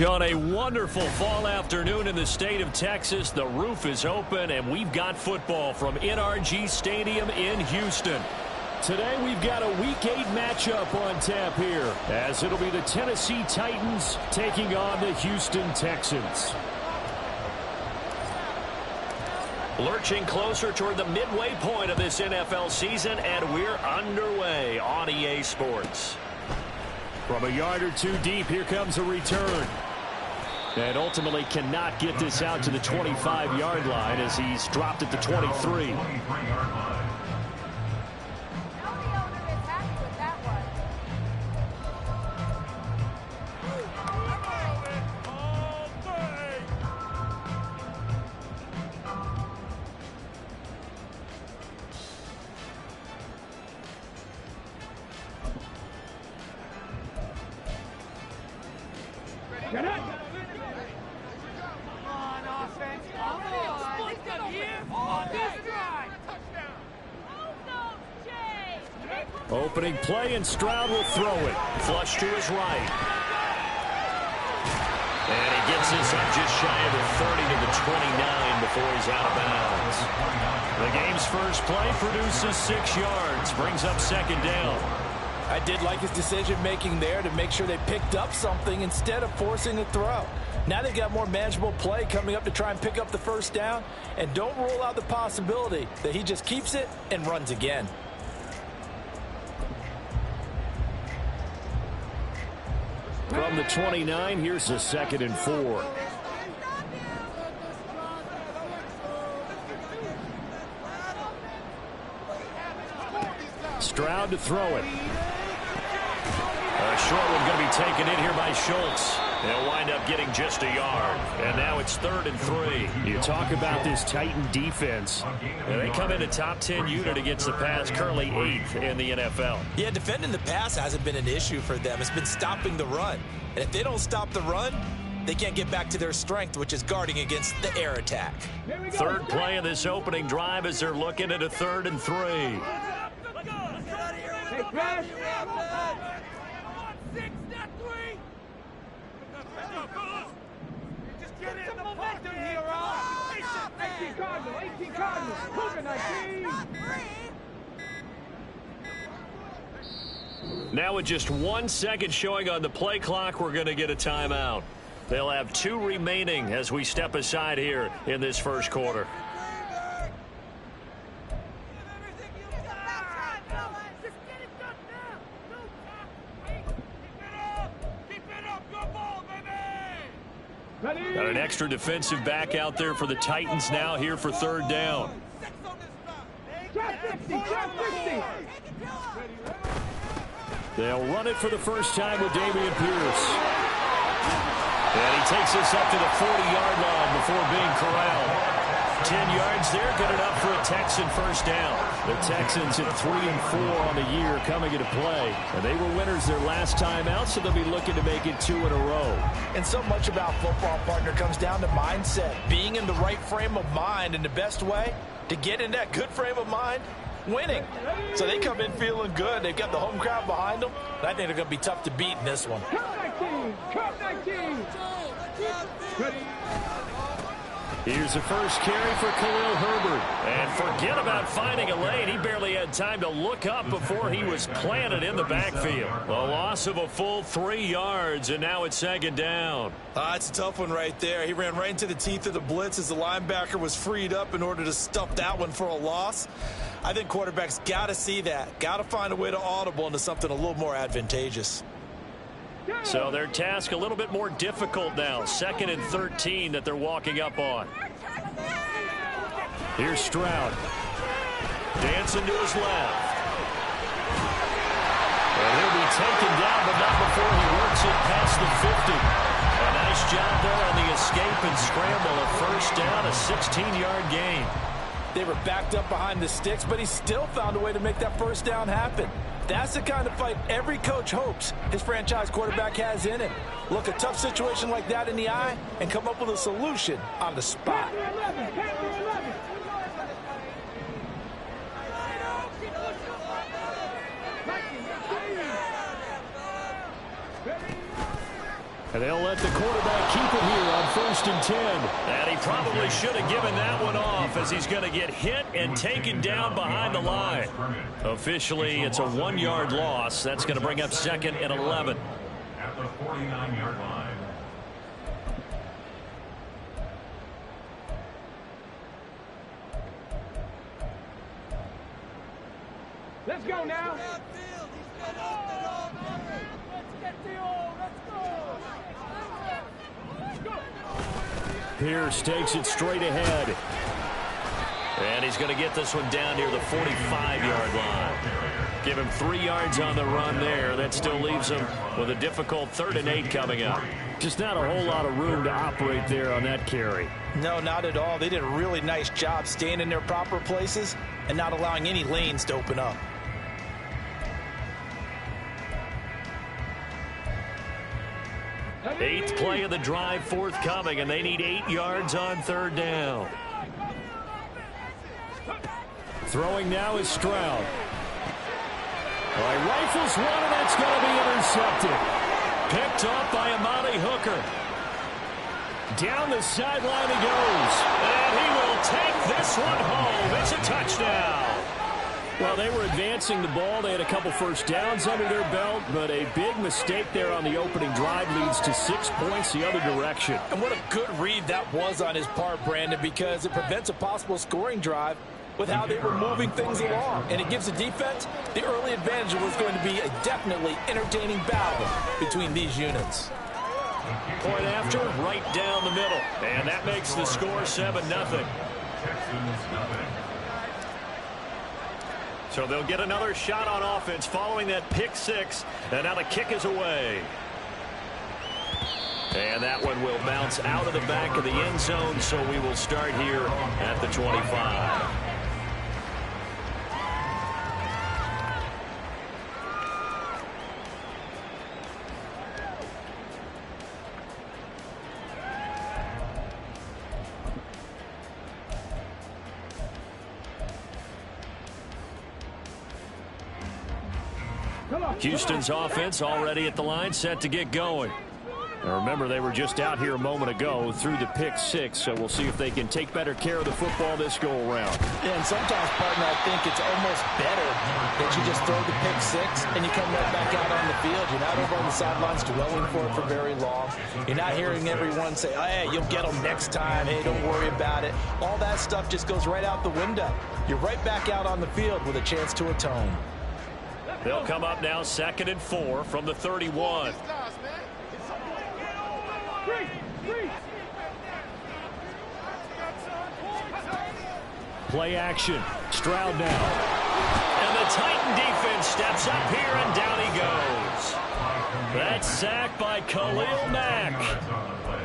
On a wonderful fall afternoon in the state of Texas, the roof is open, and we've got football from NRG Stadium in Houston. Today we've got a Week 8 matchup on tap here, as it'll be the Tennessee Titans taking on the Houston Texans. Lurching closer toward the midway point of this NFL season, and we're underway on EA Sports. From a yard or two deep, here comes a return. And ultimately cannot get this out to the 25-yard line as he's dropped at the 23. Opening play, and Stroud will throw it. Flush to his right. And he gets this up just shy of the 30 to the 29 before he's out of bounds. The game's first play produces 6 yards, brings up second down. I did like his decision-making there to make sure they picked up something instead of forcing a throw. Now they've got more manageable play coming up to try and pick up the first down, and don't rule out the possibility that he just keeps it and runs again. From the 29, here's a 2nd and 4. Stroud to throw it. A short one going to be taken in here by Schultz. They'll wind up getting just a yard. And now it's 3rd and 3. You talk about this Titan defense. And they come in a top 10 unit against the pass, currently 8th in the NFL. Yeah, defending the pass hasn't been an issue for them. It's been stopping the run. And if they don't stop the run, they can't get back to their strength, which is guarding against the air attack. Third play of this opening drive as they're looking at a 3rd and 3. Hey, press. Just get in the momentum here, Rob. 18 Cardinals, 18 Cardinals. Moving 19. Now with just 1 second showing on the play clock, we're going to get a timeout. They'll have 2 remaining as we step aside here in this first quarter. Got an extra defensive back out there for the Titans now here for 3rd down. They'll run it for the first time with Dameon Pierce. And he takes this up to the 40-yard line before being corralled. 10 yards there, good enough for a Texan first down. The Texans at 3 and 4 on the year coming into play. And they were winners their last time out, so they'll be looking to make it 2 in a row. And so much about football, partner, comes down to mindset. Being in the right frame of mind, and the best way to get in that good frame of mind, winning. So they come in feeling good. They've got the home crowd behind them. And I think they're going to be tough to beat in this one. Cut 19. Here's the first carry for Khalil Herbert. And forget about finding a lane. He barely had time to look up before he was planted in the backfield. A loss of a full 3 yards, and now it's 2nd down. It's a tough one right there. He ran right into the teeth of the blitz as the linebacker was freed up in order to stuff that one for a loss. I think quarterbacks got to see that. Got to find a way to audible into something a little more advantageous. So their task a little bit more difficult now. 2nd and 13 that they're walking up on. Here's Stroud. Dancing to his left. And he'll be taken down, but not before he works it past the 50. A nice job there on the escape and scramble. A first down, a 16-yard gain. They were backed up behind the sticks, but he still found a way to make that first down happen. That's the kind of fight every coach hopes his franchise quarterback has in him. Look a tough situation like that in the eye and come up with a solution on the spot. And they'll let the quarterback keep it here on 1st and 10. And he probably should have given that one off, as he's going to get hit and taken down behind the line. Officially, it's a 1-yard loss. That's going to bring up 2nd and 11. At the 49-yard line. Let's go now. Pierce takes it straight ahead. And he's going to get this one down near the 45-yard line. Give him 3 yards on the run there. That still leaves him with a difficult 3rd and 8 coming up. Just not a whole lot of room to operate there on that carry. No, not at all. They did a really nice job staying in their proper places and not allowing any lanes to open up. Eighth play of the drive forthcoming, and they need 8 yards on 3rd down. Throwing now is Stroud. Rifles one, and that's going to be intercepted. Picked off by Amani Hooker. Down the sideline he goes. And he will take this one home. It's a touchdown. Well, they were advancing the ball. They had a couple first downs under their belt, but a big mistake there on the opening drive leads to 6 points the other direction. And what a good read that was on his part, Brandon, because it prevents a possible scoring drive with how they were moving things along. And it gives the defense the early advantage. Was going to be a definitely entertaining battle between these units. Point after, right down the middle. And that makes the score 7-0. So they'll get another shot on offense following that pick 6. And now the kick is away. And that one will bounce out of the back of the end zone. So we will start here at the 25. Houston's offense already at the line, set to get going. Now remember, they were just out here a moment ago through the pick 6, so we'll see if they can take better care of the football this go-around. Yeah, and sometimes, partner, I think it's almost better that you just throw the pick 6 and you come right back out on the field. You're not over on the sidelines dwelling for it for very long. You're not hearing everyone say, oh, hey, you'll get them next time. Hey, don't worry about it. All that stuff just goes right out the window. You're right back out on the field with a chance to atone. They'll come up now 2nd and 4 from the 31. Play action. Stroud now. And the Titan defense steps up here, and down he goes. That's sacked by Khalil Mack.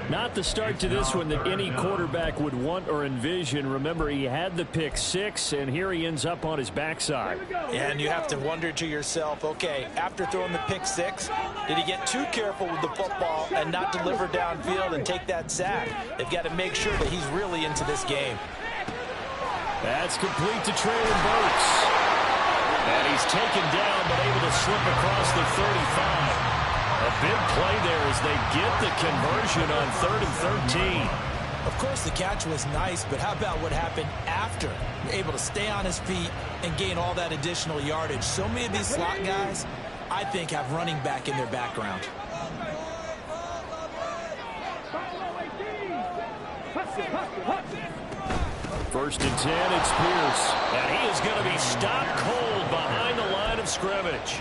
Not the start to this one that any quarterback would want or envision. Remember, he had the pick 6, and here he ends up on his backside. And you have to wonder to yourself, okay, after throwing the pick 6, did he get too careful with the football and not deliver downfield and take that sack? They've got to make sure that he's really into this game. That's complete to Traylon Burks. And he's taken down, but able to slip across the 35. A big play there as they get the conversion on 3rd and 13. Of course, the catch was nice, but how about what happened after? Able to stay on his feet and gain all that additional yardage. So many of these slot guys, I think, have running back in their background. First and 10, it's Pierce. And he is going to be stopped cold behind the line of scrimmage.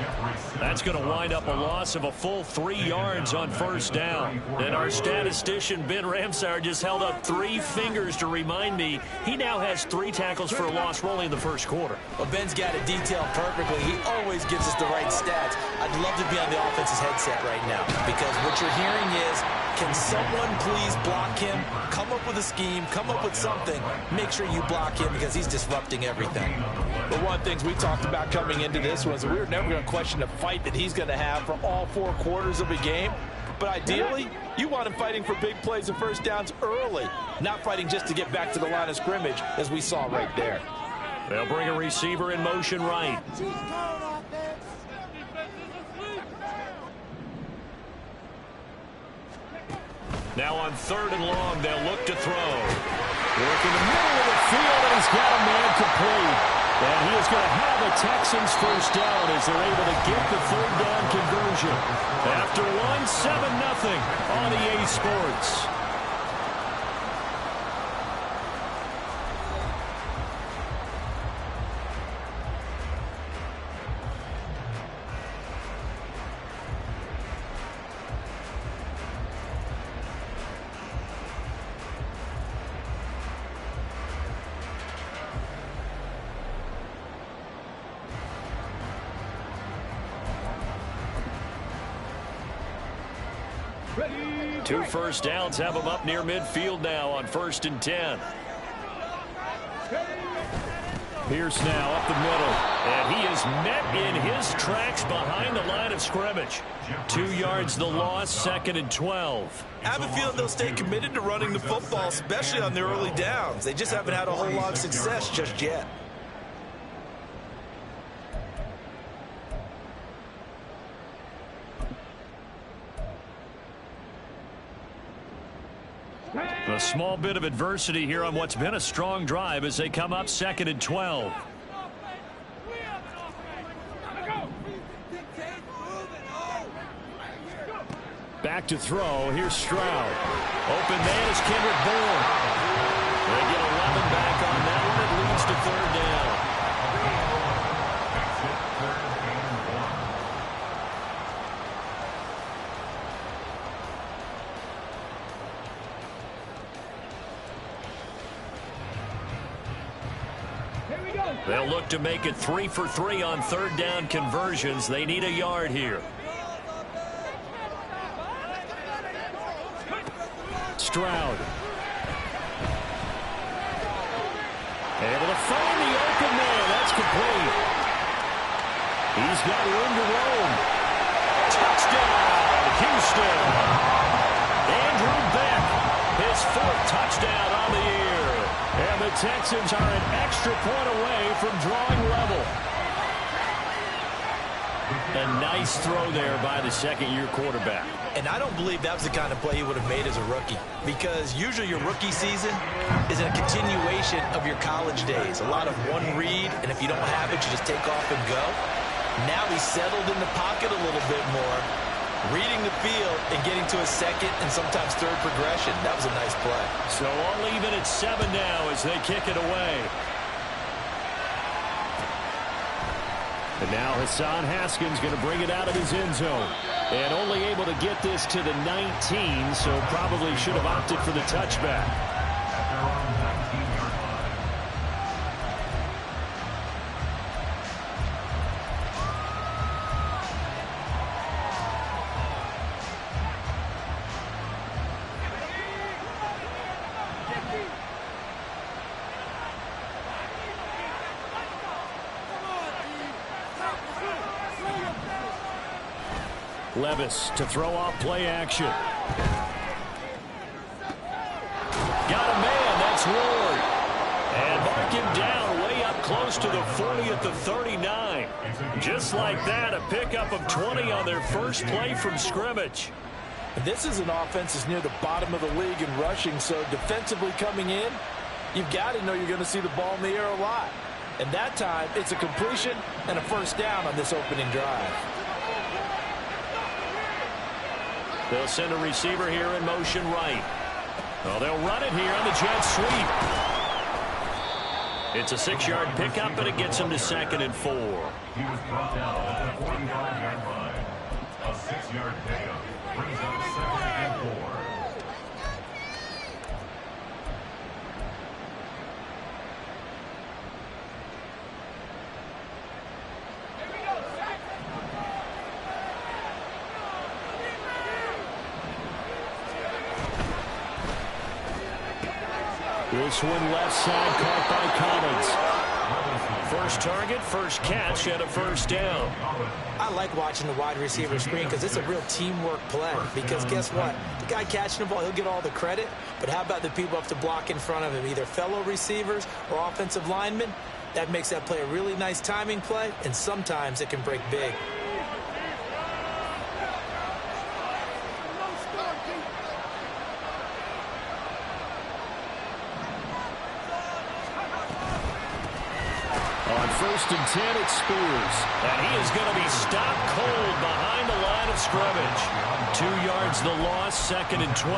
That's going to wind up a loss of a full 3 yards on 1st down. And our statistician, Ben Ramsauer, just held up 3 fingers to remind me he now has 3 tackles for a loss rolling in the 1st quarter. Well, Ben's got it detailed perfectly. He always gives us the right stats. I'd love to be on the offense's headset right now, because what you're hearing is, can someone please block him? Come up with a scheme, come up with something. Make sure you block him, because he's disrupting everything. But one of the things we talked about coming into this was we were never going to question the fight that he's going to have for all 4 quarters of a game. But ideally, you want him fighting for big plays and first downs early, not fighting just to get back to the line of scrimmage, as we saw right there. They'll bring a receiver in motion right. Now on 3rd and long, they'll look to throw. Work in the middle of the field, and he's got a man complete. And he is going to have a Texans first down as they're able to get the 3rd down conversion. After 1-7-0 on EA Sports. Two first downs have him up near midfield now on 1st and 10. Pierce now up the middle, and he is met in his tracks behind the line of scrimmage. 2 yards the loss, 2nd and 12. I have a feeling they'll stay committed to running the football, especially on their early downs. They just haven't had a whole lot of success just yet. A small bit of adversity here on what's been a strong drive as they come up 2nd and 12. Back to throw. Here's Stroud. Open man is Kendrick Bourne. They get 11 back on that one. It leads to 3rd down. They'll look to make it 3 for 3 on 3rd down conversions. They need a yard here. Stroud. Able to find the open man. That's complete. He's got room to roam. Touchdown, Houston. Andrew Beck, his 4th touchdown on the year. And the Texans are an extra point away from drawing level. A nice throw there by the 2nd-year quarterback. And I don't believe that was the kind of play he would have made as a rookie, because usually your rookie season is a continuation of your college days. A lot of one read, and if you don't have it, you just take off and go. Now he's settled in the pocket a little bit more, reading the field and getting to a 2nd and sometimes 3rd progression. That was a nice play. So all even at 7 now as they kick it away. And now Hassan Haskins going to bring it out of his end zone. And only able to get this to the 19, so probably should have opted for the touchback. Levis to throw off play action. Got a man. That's Ward. And mark him down way up close to the 40 at the 39. Just like that, a pickup of 20 on their first play from scrimmage. This is an offense that's near the bottom of the league in rushing, so defensively coming in, you've got to know you're going to see the ball in the air a lot. And that time, it's a completion and a first down on this opening drive. They'll send a receiver here in motion right. Well, they'll run it here on the jet sweep. It's a 6-yard pickup, and it gets them to 2nd and 4. He was brought down at the 45-yard line. A 6-yard pickup brings up 2nd and 4. This one left side caught by Collins. First target, first catch, and a first down. I like watching the wide receiver screen because it's a real teamwork play. Because guess what? The guy catching the ball, he'll get all the credit. But how about the people up to block in front of him, either fellow receivers or offensive linemen? That makes that play a really nice timing play, and sometimes it can break big. On 1st and 10, it's Spears. And he is going to be stopped cold behind the line of scrimmage. 2 yards the loss, 2nd and 12.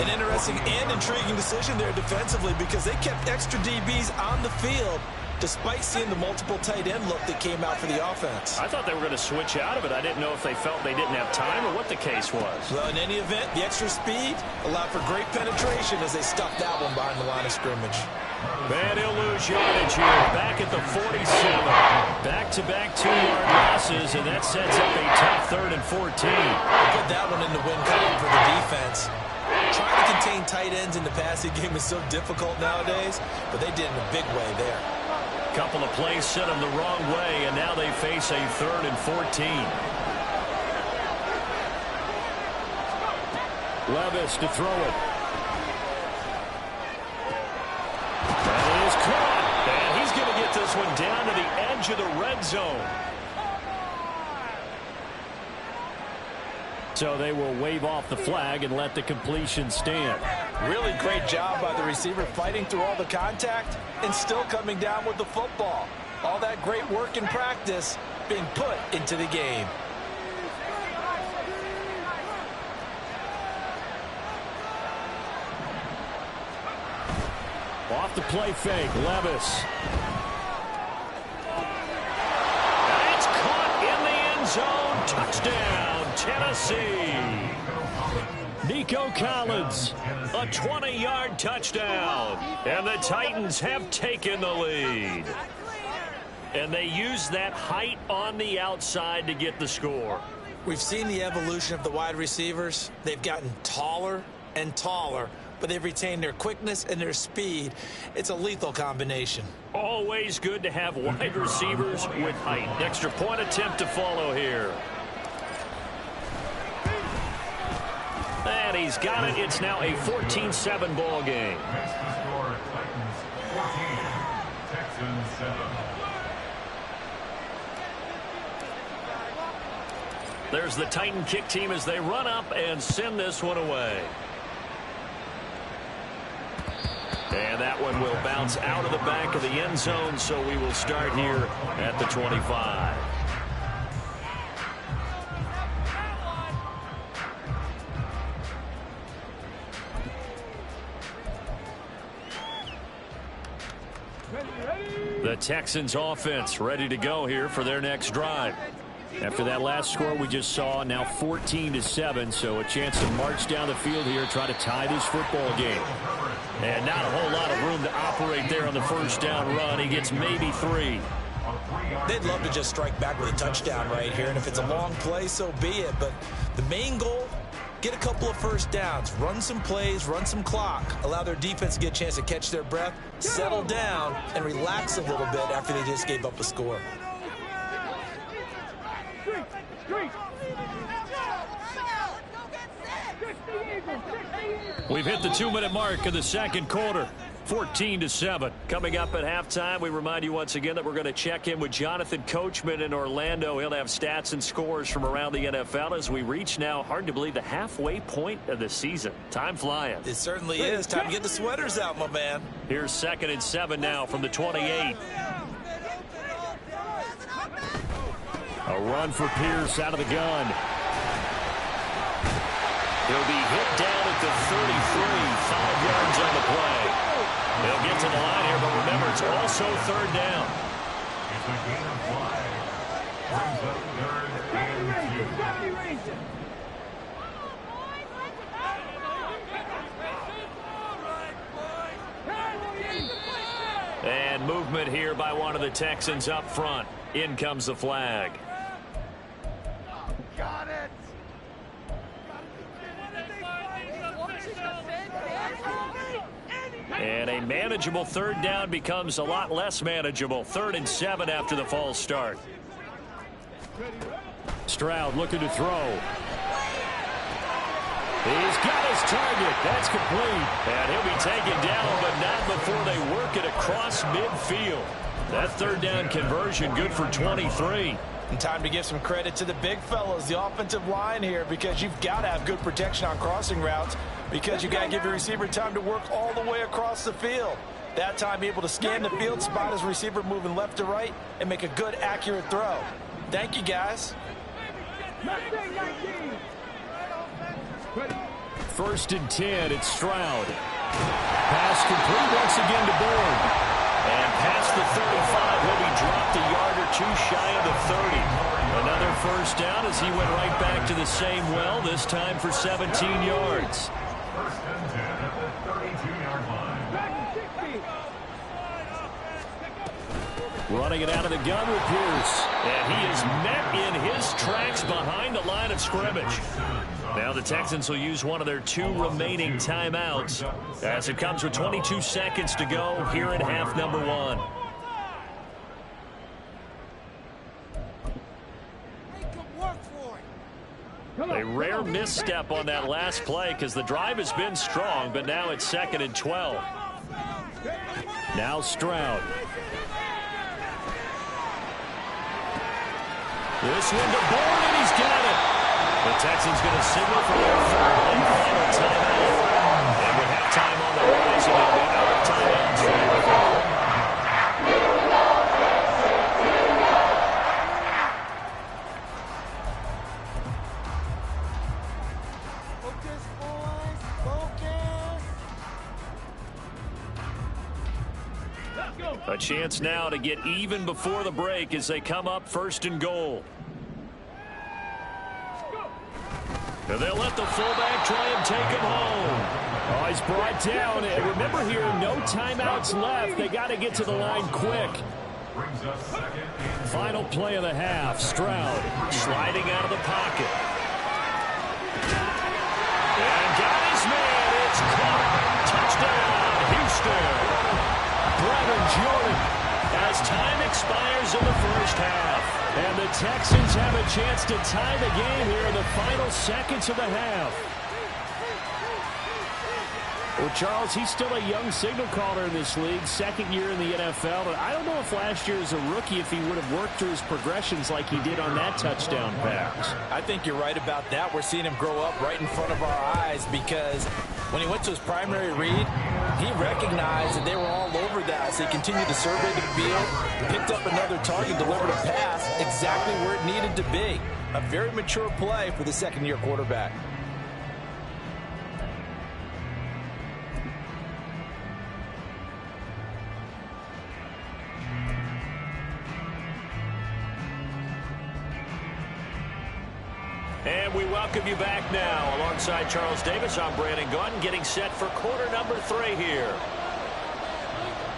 An interesting and intriguing decision there defensively because they kept extra DBs on the field despite seeing the multiple tight end look that came out for the offense. I thought they were going to switch out of it. I didn't know if they felt they didn't have time or what the case was. Well, in any event, the extra speed allowed for great penetration as they stuffed that one behind the line of scrimmage. And he'll lose yardage here. Back at the 47. Back-to-back 2-yard losses, and that sets up a tough 3rd and 14. Put that one in the win column for the defense. Trying to contain tight ends in the passing game is so difficult nowadays, but they did it in a big way there. Couple of plays sent them the wrong way, and now they face a 3rd and 14. Levis to throw it. That is caught. And he's going to get this one down to the edge of the red zone. So they will wave off the flag and let the completion stand. Really great job by the receiver fighting through all the contact and still coming down with the football. All that great work in practice being put into the game. Off the play fake, Levis. That's caught in the end zone. Touchdown, Tennessee. Nico Collins, a 20-yard touchdown. And the Titans have taken the lead. And they use that height on the outside to get the score. We've seen the evolution of the wide receivers. They've gotten taller and taller, but they've retained their quickness and their speed. It's a lethal combination. Always good to have wide receivers with height. Extra point attempt to follow here. And he's got it. It's now a 14-7 ball game. Makes the score Titans 14, Texans 7. There's the Titan kick team as they run up and send this one away. And that one will bounce out of the back of the end zone, so we will start here at the 25. The Texans offense ready to go here for their next drive. After that last score we just saw, now 14-7, so a chance to march down the field here, try to tie this football game. And not a whole lot of room to operate there on the first down run. He gets maybe 3. They'd love to just strike back with a touchdown right here, and if it's a long play, so be it. But the main goal, get a couple of first downs, run some plays, run some clock, allow their defense to get a chance to catch their breath, settle down, and relax a little bit after they just gave up a score. We've hit the 2-minute mark of the second quarter. 14-7. Coming up at halftime, we remind you once again that we're going to check in with Jonathan Coachman in Orlando. He'll have stats and scores from around the NFL as we reach now, hard to believe, the halfway point of the season. Time flying. It certainly is. Time to get the sweaters out, my man. Here's 2nd and 7 now from the 28. A run for Pierce out of the gun. He'll be hit down at the 33, 5 yards on the play. They'll get to the line here, but remember, it's also 3rd down. It's a gain of 5. Brings up 3rd and 2. And movement here by one of the Texans up front. In comes the flag. Got it. And a manageable 3rd down becomes a lot less manageable. 3rd and 7 after the false start. Stroud looking to throw. He's got his target. That's complete. And he'll be taken down, but not before they work it across midfield. That 3rd down conversion good for 23. And time to give some credit to the big fellows, the offensive line here, because you've got to have good protection on crossing routes, because you've got to give your receiver time to work all the way across the field. That time able to scan the field, spot his receiver moving left to right, and make a good, accurate throw. Thank you, guys. First and 10, it's Stroud. Pass complete once again to Bourne. And past the 35, he'll be dropped a yard or two shy of the 30. Another first down as he went right back to the same well, this time for 17 yards. First and 10 at the 32-yard line. Running it out of the gun with Pierce. And he is met in his tracks behind the line of scrimmage. Now the Texans will use one of their 2 remaining timeouts as it comes with 22 seconds to go here in half number 1. A rare misstep on that last play because the drive has been strong, but now it's 2nd and 12. Now Stroud. This one to Bourne, and he's got it. The Texans going to signal for their 3rd and final timeout. And with halftime on the horizon, they'll be out of timeouts for the quarter. A chance now to get even before the break as they come up 1st and goal. And they'll let the fullback try and take him home. Oh, he's brought down. And remember here, no timeouts left. They got to get to the line quick. Final play of the half. Stroud sliding out of the pocket. And got his man. It's caught. Touchdown, Houston. Brevin Jordan as time expires in the first half. And the Texans have a chance to tie the game here in the final seconds of the half. Well, Charles, he's still a young signal caller in this league, 2nd year in the NFL. But I don't know if last year as a rookie, if he would have worked through his progressions like he did on that touchdown pass. I think you're right about that. We're seeing him grow up right in front of our eyes because when he went to his primary read, he recognized that they were all over that. So he continued to survey the field, picked up another target, delivered a pass exactly where it needed to be. A very mature play for the 2nd-year quarterback. And we welcome you back now. Alongside Charles Davis, I'm Brandon Gunn, getting set for quarter number 3 here.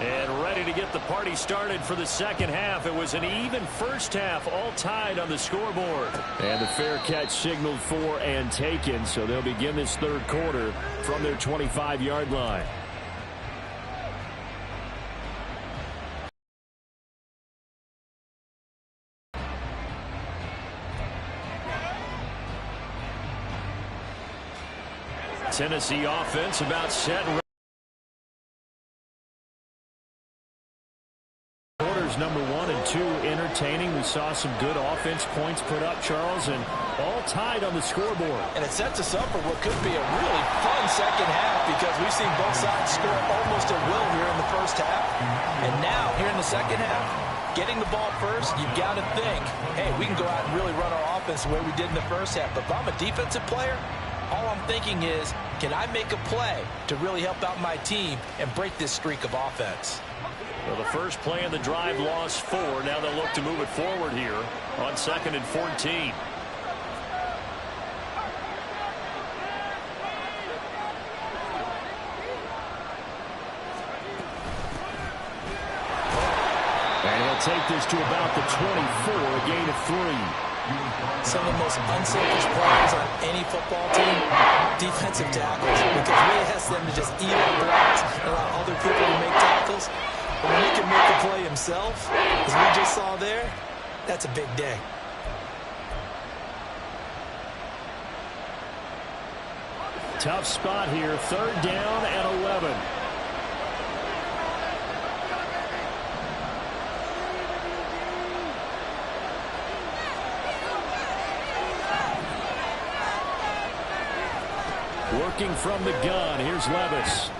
And ready to get the party started for the second half. It was an even first half, all tied on the scoreboard. And the fair catch signaled for and taken, so they'll begin this 3rd quarter from their 25-yard line. Tennessee offense about set. Quarters number 1 and 2 entertaining. We saw some good offense points put up, Charles, and all tied on the scoreboard. And it sets us up for what could be a really fun second half because we've seen both sides score almost at will here in the first half. And now, here in the second half, getting the ball first, you've got to think, hey, we can go out and really run our offense the way we did in the first half. But if I'm a defensive player, all I'm thinking is, can I make a play to really help out my team and break this streak of offense? Well, the first play of the drive lost 4. Now they'll look to move it forward here on 2nd and 14. And he'll take this to about the 24, a gain of 3. Some of the most unselfish players on any football team, defensive tackles, because we ask them to just eat our blocks and allow other people to make tackles. But when he can make the play himself, as we just saw there, that's a big day. Tough spot here, 3rd down and 11. Working from the gun, here's Levis.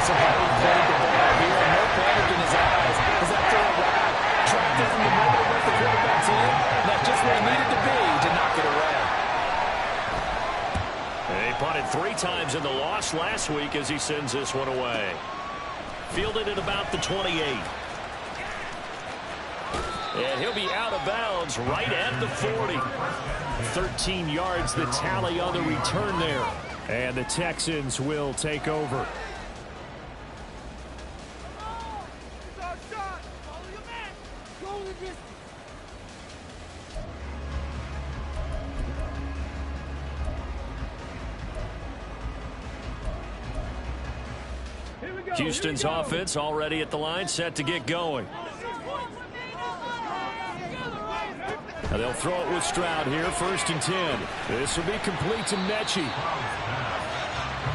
impressive how he played the ball here. No panic in his eyes as that throw arrived. Tracked it from the moment it left the quarterback's hand. And that's just where he needed to be to knock it away. He punted 3 times in the loss last week as he sends this one away. Fielded at about the 28. And he'll be out of bounds right at the 40. 13 yards the tally on the return there. And the Texans will take over. Houston's offense already at the line, set to get going. Now they'll throw it with Stroud here, 1st and 10. This will be complete to Mechie.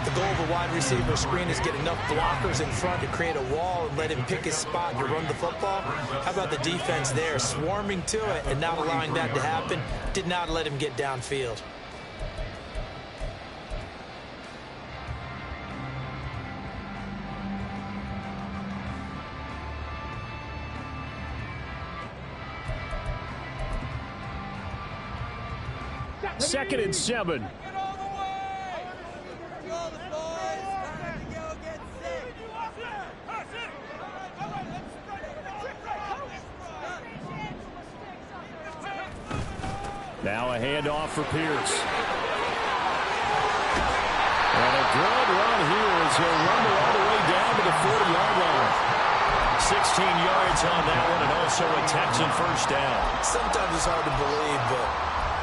The goal of a wide receiver screen is get enough blockers in front to create a wall and let him pick his spot to run the football. How about the defense there, swarming to it and not allowing that to happen? Did not let him get downfield. Second and 7. Now a handoff for Pierce. And a good run here as he'll rumble all the way down to the 40-yard line. 16 yards on that one, and also a Texan first down. Sometimes it's hard to believe, but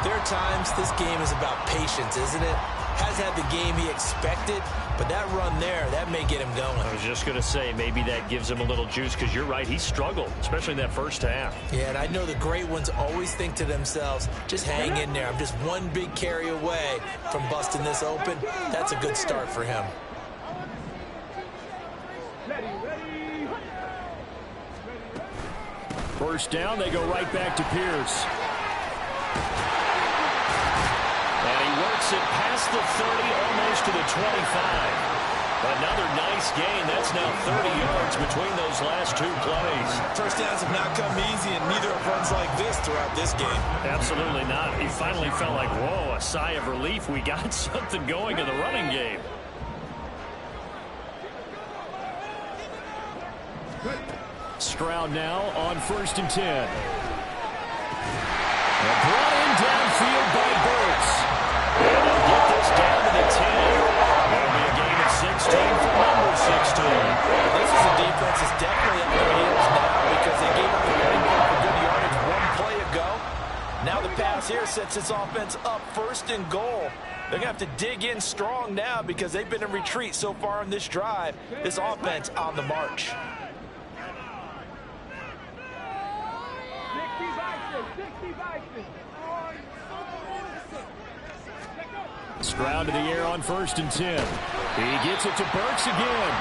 there are times this game is about patience, isn't it? Has had the game he expected, but that run there, that may get him going. I was just going to say, maybe that gives him a little juice, because you're right, he struggled, especially in that first half. Yeah, and I know the great ones always think to themselves, just hang in there. I'm just one big carry away from busting this open. That's a good start for him. First down, they go right back to Pierce. And he works it past the 30, almost to the 25. Another nice gain. That's now 30 yards between those last 2 plays. First downs have not come easy, and neither have runs like this throughout this game. Absolutely not. He finally felt like, whoa, a sigh of relief. We got something going in the running game. Stroud now on 1st and 10. And brought in downfield by Burks. And he'll get this down to the 10. That'll be a gain of 16 for number 16. This is a defense that's definitely on their heels now because they gave up the running back for good yardage 1 play ago. Now the pass here sets this offense up 1st and goal. They're going to have to dig in strong now because they've been in retreat so far on this drive. This offense on the march. Stroud to the air on 1st and 10. He gets it to Burks again.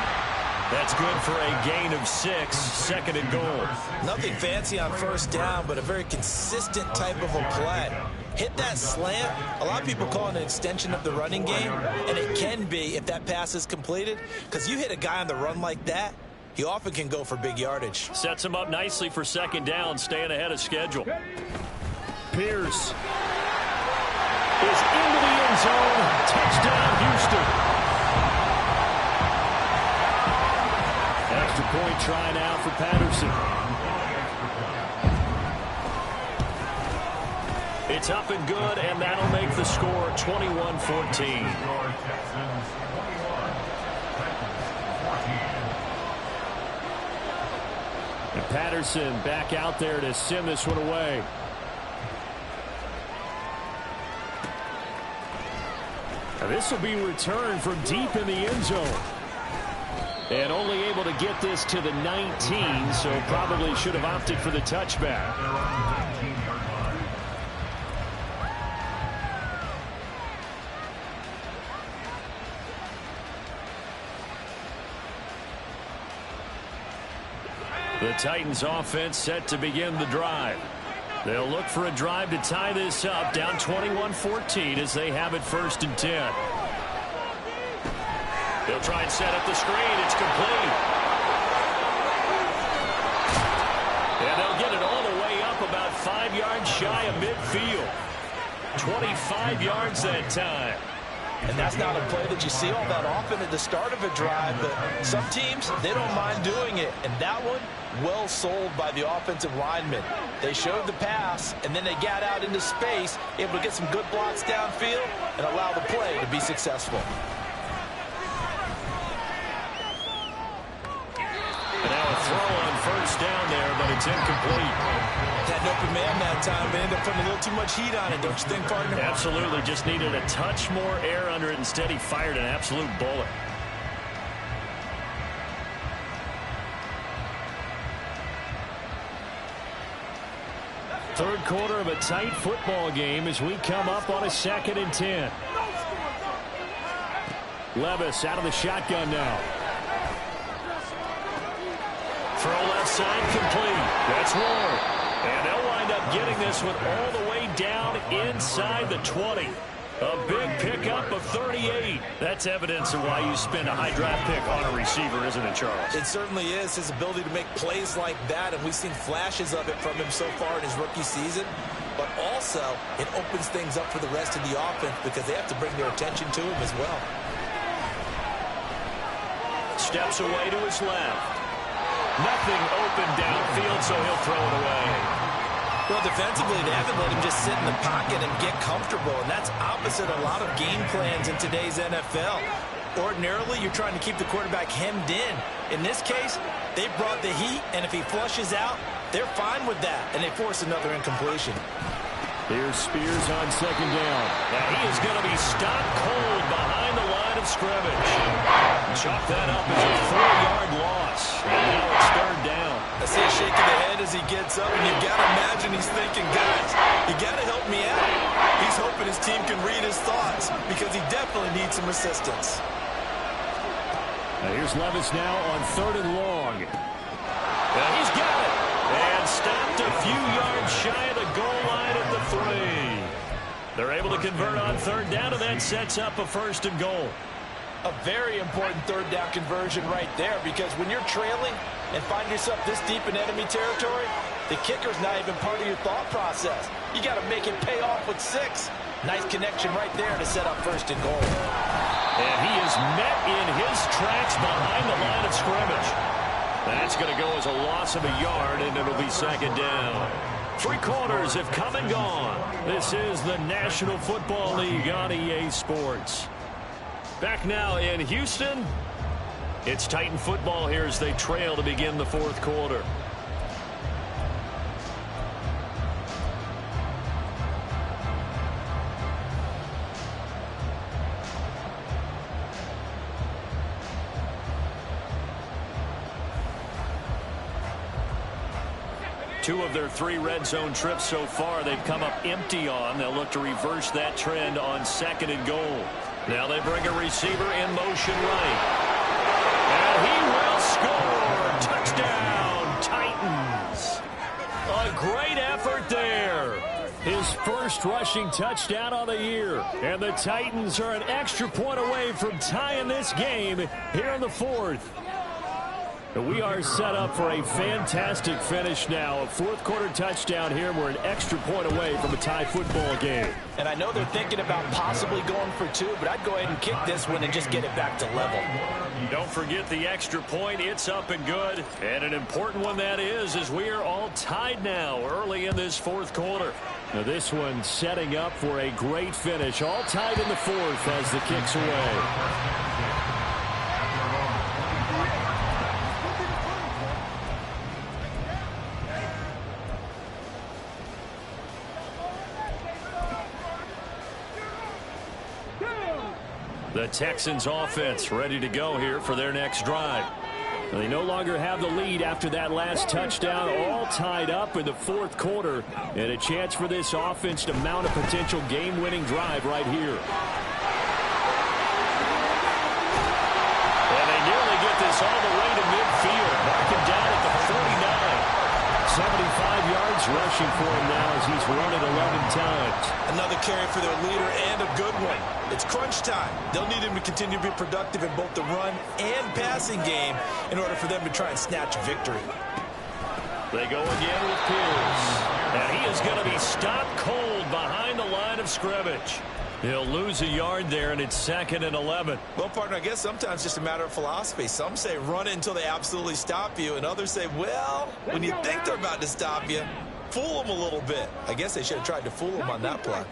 That's good for a gain of 6, 2nd and goal. Nothing fancy on 1st down, but a very consistent type of a play. Hit that slant. A lot of people call it an extension of the running game, and it can be if that pass is completed, because you hit a guy on the run like that, he often can go for big yardage. Sets him up nicely for 2nd down, staying ahead of schedule. Pierce is into the end zone. Touchdown, Houston. Extra point try now for Patterson. It's up and good, and that'll make the score 21-14. And Patterson back out there to send this one away. Now this will be returned from deep in the end zone. And only able to get this to the 19, so probably should have opted for the touchback. The Titans offense set to begin the drive. They'll look for a drive to tie this up, down 21-14 as they have it 1st and 10. He'll try and set up the screen. It's complete. And they'll get it all the way up about 5 yards shy of midfield. 25 yards that time. And that's not a play that you see all that often at the start of a drive, but some teams, they don't mind doing it. And that one, well sold by the offensive lineman. They showed the pass, and then they got out into space, able to get some good blocks downfield and allow the play to be successful. And now a throw on first down there, but it's incomplete. Had an open man that time, but ended up putting a little too much heat on it, don't you think, partner? Absolutely. Just needed a touch more air under it. Instead, he fired an absolute bullet. Third quarter of a tight football game as we come up on a 2nd and 10. Levis out of the shotgun now. Throw left side complete. That's Ward. And they'll wind up getting this one all the way down inside the 20. A big pickup of 38. That's evidence of why you spend a high draft pick on a receiver, isn't it, Charles? It certainly is. His ability to make plays like that, and we've seen flashes of it from him so far in his rookie season. But also, it opens things up for the rest of the offense because they have to bring their attention to him as well. Steps away to his left. Nothing open downfield, so he'll throw it away. Well, defensively, they haven't let him just sit in the pocket and get comfortable, and that's opposite a lot of game plans in today's NFL. Ordinarily, you're trying to keep the quarterback hemmed in. In this case, they brought the heat, and if he flushes out, they're fine with that, and they force another incompletion. Here's Spears on 2nd down. Now he is going to be stopped cold behind the line of scrimmage. Chalk that up as a 4-yard loss. And now it's 3rd down. I see a shake of the head as he gets up, and you've got to imagine he's thinking, guys, you got to help me out. He's hoping his team can read his thoughts because he definitely needs some assistance. Now here's Levis now on 3rd and long. And he's got it. And stopped a few yards shy of the goal line at the 3. They're able to convert on 3rd down, and that sets up a 1st and goal. A very important 3rd down conversion right there, because when you're trailing and find yourself this deep in enemy territory, the kicker's not even part of your thought process. You got to make it pay off with 6. Nice connection right there to set up 1st and goal. And he is met in his tracks behind the line of scrimmage. That's going to go as a loss of a yard, and it'll be 2nd down. 3 quarters have come and gone. This is the National Football League on EA Sports. Back now in Houston. It's Titan football here as they trail to begin the 4th quarter. Two of their 3 red zone trips so far they've come up empty on. They'll look to reverse that trend on 2nd and goal. Now they bring a receiver in motion right. And he will score. Touchdown, Titans. A great effort there. His first rushing touchdown of the year. And the Titans are an extra point away from tying this game here in the 4th. We are set up for a fantastic finish now. A 4th quarter touchdown here. We're an extra point away from a tie football game. And I know they're thinking about possibly going for 2, but I'd go ahead and kick this one and just get it back to level. Don't forget the extra point. It's up and good. And an important one that is, as we are all tied now early in this 4th quarter. Now this one setting up for a great finish. All tied in the 4th as the kick's away. The Texans offense ready to go here for their next drive. They no longer have the lead after that last touchdown, all tied up in the 4th quarter, and a chance for this offense to mount a potential game-winning drive right here. And they nearly get this all the way to midfield, marking down at the 49. 75 yards yards rushing for him now as he's run it 11 times. Another carry for their leader and a good one. It's crunch time. They'll need him to continue to be productive in both the run and passing game in order for them to try and snatch victory. They go again with Pierce. And he is going to be stopped cold behind the line of scrimmage. He'll lose a yard there, and it's 2nd and 11. Well, partner, I guess sometimes it's just a matter of philosophy. Some say run it until they absolutely stop you, and others say, well, when you think they're about to stop you, fool them a little bit. I guess they should have tried to fool them on that play.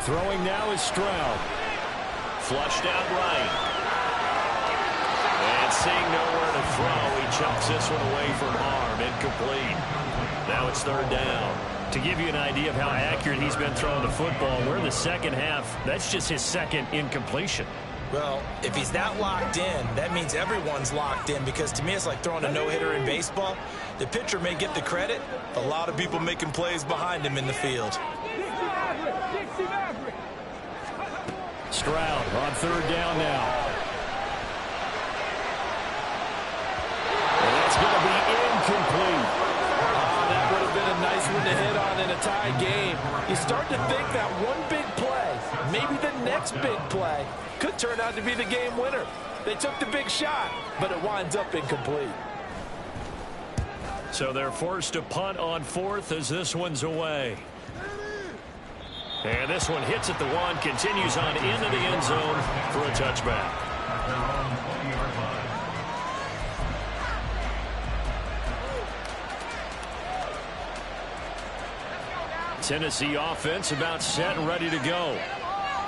Throwing now is Stroud. Flushed out right. And seeing nowhere to throw, he chucks this one away from harm. Incomplete. Now it's 3rd down. To give you an idea of how accurate he's been throwing the football, we're in the second half. That's just his 2nd incompletion. Well, if he's that locked in, that means everyone's locked in, because to me it's like throwing a no-hitter in baseball. The pitcher may get the credit, a lot of people making plays behind him in the field. Stroud on 3rd down now. And that's going to be incomplete. That would have been a nice one to hit on in a tie game. You start to think that one big play, maybe the next big play, could turn out to be the game winner. They took the big shot, but it winds up incomplete. So they're forced to punt on 4th as this one's away. And this one hits at the 1, continues on into the end zone for a touchback. Tennessee offense about set and ready to go.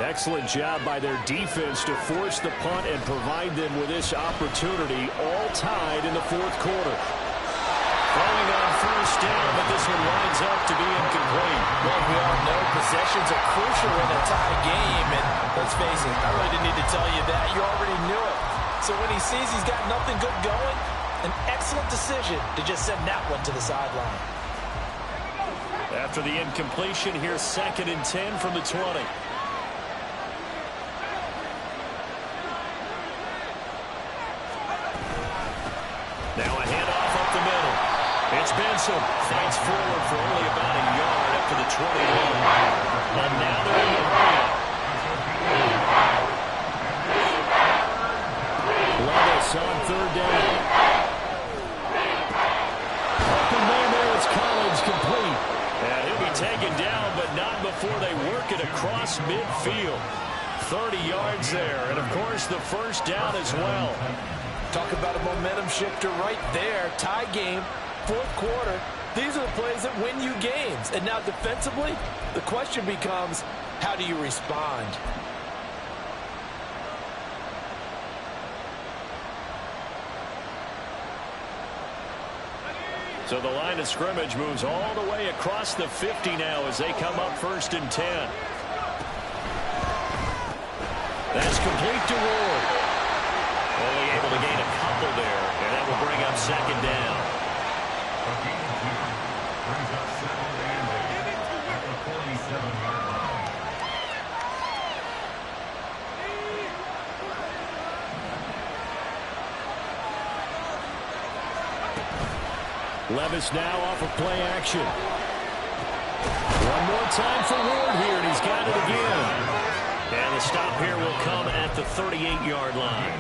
Excellent job by their defense to force the punt and provide them with this opportunity, all tied in the 4th quarter. Throwing on 1st down, but this one winds up to be incomplete. Well, we all know possessions are crucial in a tie game, and let's face it, I really didn't need to tell you that. You already knew it. So when he sees he's got nothing good going, an excellent decision to just send that one to the sideline. After the incompletion, here's 2nd and 10 from the 20. Now a handoff up the middle. It's Benson. Fights forward for only about a yard up to the 21. And now they're in the line. Levis on 3rd down. Up and there, it's Collins complete. And he'll be taken down, but not before they work it across midfield. 30 yards there, and of course the 1st down as well. Talk about a momentum shifter right there. Tie game, 4th quarter. These are the plays that win you games. And now defensively, the question becomes, how do you respond? So the line of scrimmage moves all the way across the 50 now as they come up 1st and 10. That's complete to Ward. Only able to gain a couple there, and that will bring up 2nd down. Brings up 2nd and 8 at the 47-yard line. Levis now off of play action. One more time for Ward here, and he's got it again. And the stop here will come at the 38-yard line.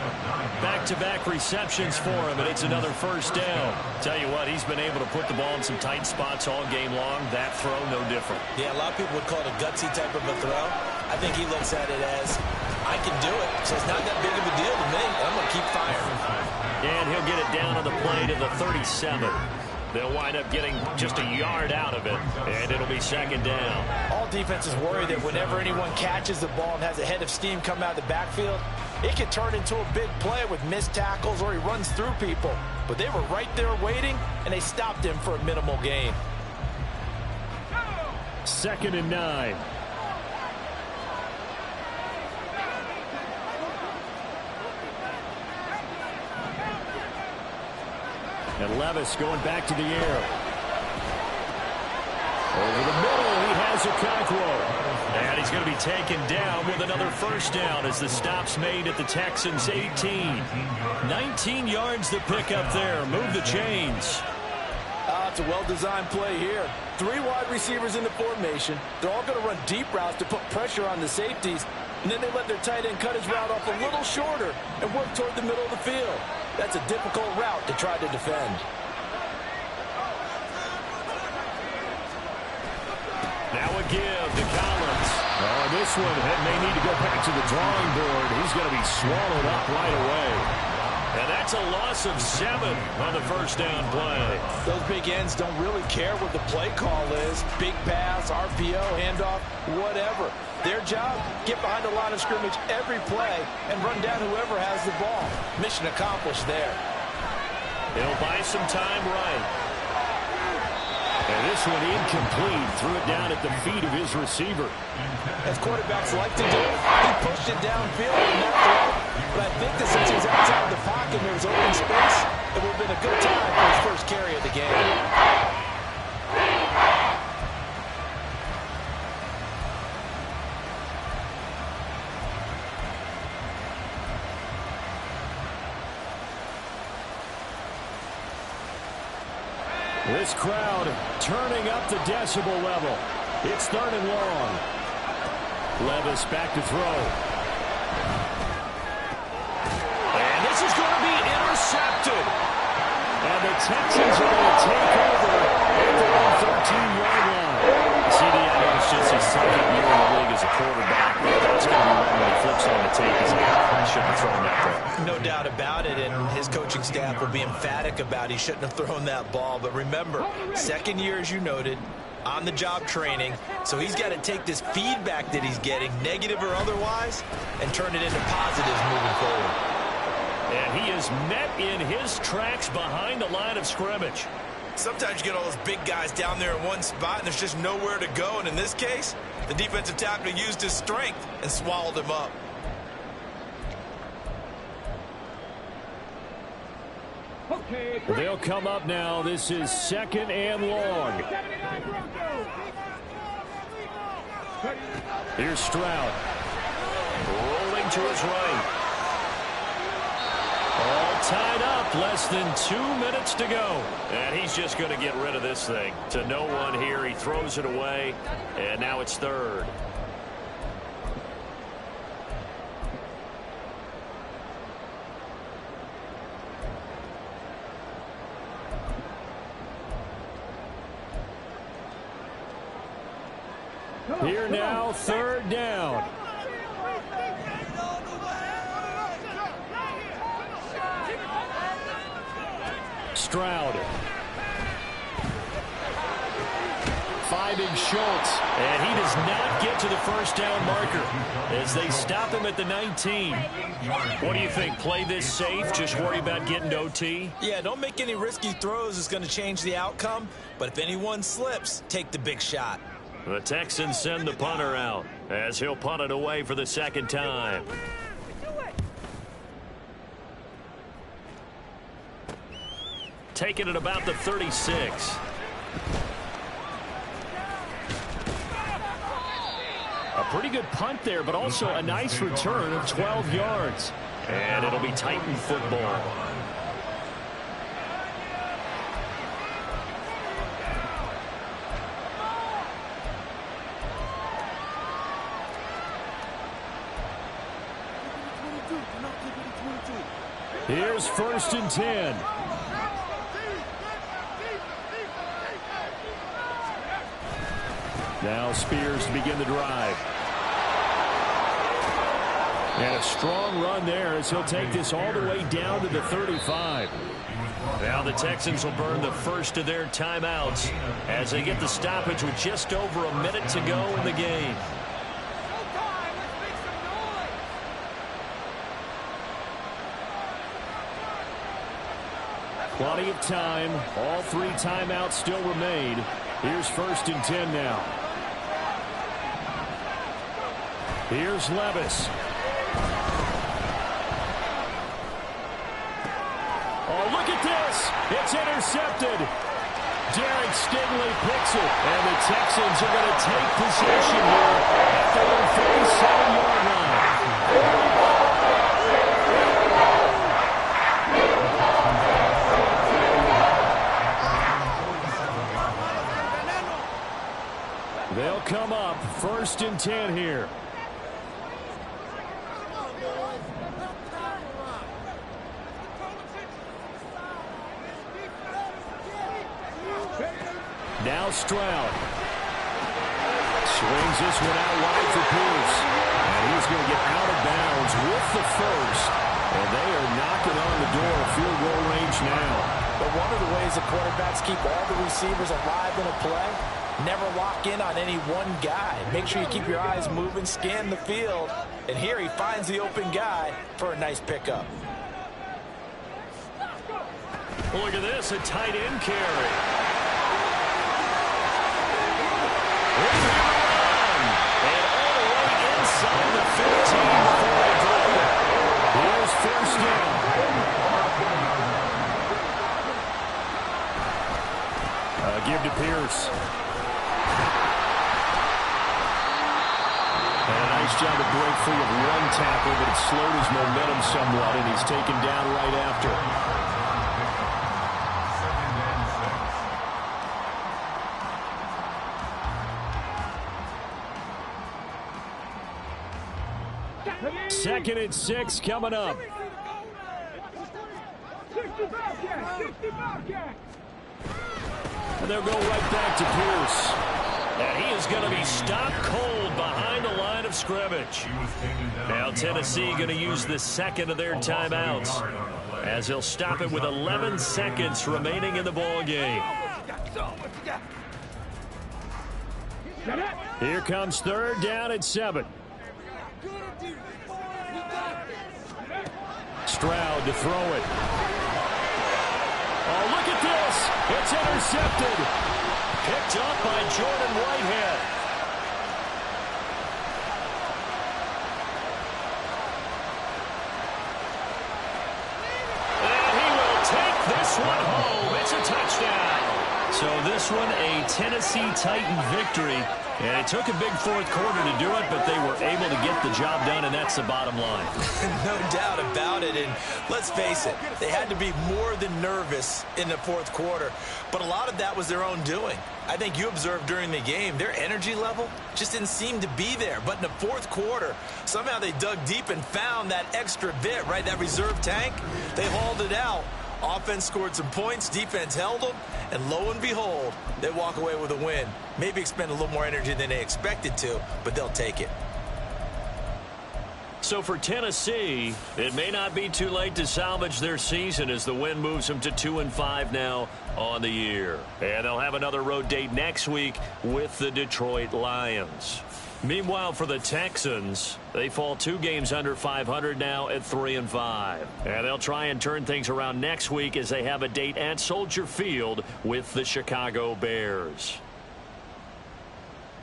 Back-to-back receptions for him, and it's another 1st down. Tell you what, he's been able to put the ball in some tight spots all game long. That throw, no different. Yeah, a lot of people would call it a gutsy type of a throw. I think he looks at it as, I can do it, so it's not that big of a deal to me. I'm going to keep firing. And he'll get it down on the play to the 37. They'll wind up getting just a yard out of it, and it'll be 2nd down. All defenses worry that whenever anyone catches the ball and has a head of steam come out of the backfield, it can turn into a big play with missed tackles or he runs through people. But they were right there waiting, and they stopped him for a minimal gain. 2nd and 9. And Levis going back to the air. Over the middle, he has Okonkwo. And he's going to be taken down with another 1st down as the stop's made at the Texans' 18. 19 yards to pick up there. Move the chains. That's a well-designed play here. 3 wide receivers in the formation. They're all going to run deep routes to put pressure on the safeties. And then they let their tight end cut his route off a little shorter and work toward the middle of the field. That's a difficult route to try to defend. Now a give to Collins. Oh, this one may need to go back to the drawing board. He's going to be swallowed up right away. And that's a loss of 7 on the first down play. Those big ends don't really care what the play call is. Big pass, RPO, handoff, whatever. Their job, get behind the line of scrimmage every play and run down whoever has the ball. Mission accomplished there. He'll buy some time right. And this one incomplete. Threw it down at the feet of his receiver. As quarterbacks like to do, he pushed it downfield in that throw. But I think that since he's outside the pocket and there was open space, it would have been a good time for his first carry of the game. This crowd turning up the decibel level. It's 3rd and long. Levis back to throw. And this is going to be intercepted. And the Texans are going to take over at their own 13-yard line. CD Adams just his 2nd year in the league as a quarterback. That's going to be one when he flips on the tape. He's like, I shouldn't have thrown that ball. No doubt about it, and his coaching staff will be emphatic about he shouldn't have thrown that ball. But remember, 2nd year, as you noted, on-the-job training. So he's got to take this feedback that he's getting, negative or otherwise, and turn it into positives moving forward. And he is met in his tracks behind the line of scrimmage. Sometimes you get all those big guys down there in one spot, and there's just nowhere to go. And in this case, the defensive tackle used his strength and swallowed him up. They'll come up now. This is 2nd and long. Here's Stroud. Rolling to his right. All tied up. Less than 2 minutes to go. And he's just going to get rid of this thing. To no one here. He throws it away. And now it's 3rd. Here now, 3rd down. Stroud. Finding Schultz. And he does not get to the first down marker as they stop him at the 19. What do you think? Play this safe? Just worry about getting to OT? Yeah, don't make any risky throws. It's going to change the outcome. But if anyone slips, take the big shot. The Texans send the punter out as he'll punt it away for the 2nd time. Taking it about the 36. A pretty good punt there, but also a nice return of 12 yards. And it'll be Titan football. Here's 1st and 10. Now Spears to begin the drive. And a strong run there as he'll take this all the way down to the 35. Now the Texans will burn the first of their timeouts as they get the stoppage with just over a minute to go in the game. Plenty of time. All 3 timeouts still remain. Here's 1st and 10 now. Here's Levis. Oh, look at this. It's intercepted. Derek Stingley picks it. And the Texans are going to take possession here at their own 37-yard line. 10 here. Now Stroud. Swings this one out wide for Pierce. And he's going to get out of bounds with the first. And they are knocking on the door of field goal range now. But one of the ways the quarterbacks keep all the receivers alive in a play, never lock in on any one guy. Make sure you keep your eyes moving, scan the field. And here he finds the open guy for a nice pickup. Look at this, a tight end carry. And all the way inside the 15 before they drop it. Here's first down. Give to Pierce. And a nice job to break free of one tackle, but it slowed his momentum somewhat, and he's taken down right after. Second and 6 coming up. And they'll go right back to Pierce. And he is going to be stopped cold behind the line of scrimmage. Now Tennessee going to use the second of their timeouts, as he'll stop it with 11 seconds remaining in the ball game. Here comes third down and 7. Stroud to throw it. Oh, look at this. It's intercepted. Picked up by Jordan Whitehead. And he will take this one home. It's a touchdown. So this one, a Tennessee Titan victory. And it took a big fourth quarter to do it, but they were able to get the job done, and that's the bottom line. No doubt about it. And let's face it, they had to be more than nervous in the fourth quarter. But a lot of that was their own doing. I think you observed during the game, their energy level just didn't seem to be there. But in the fourth quarter, somehow they dug deep and found that extra bit, right? That reserve tank. They hauled it out. Offense scored some points, defense held them, and lo and behold, they walk away with a win. Maybe expend a little more energy than they expected to, but they'll take it. So for Tennessee, it may not be too late to salvage their season as the win moves them to 2-5 now on the year. And they'll have another road date next week with the Detroit Lions. Meanwhile, for the Texans, they fall 2 games under 500 now at 3-5. And they'll try and turn things around next week as they have a date at Soldier Field with the Chicago Bears.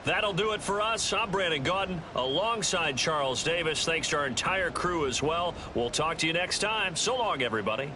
That'll do it for us. I'm Brandon Gaudin alongside Charles Davis. Thanks to our entire crew as well. We'll talk to you next time. So long, everybody.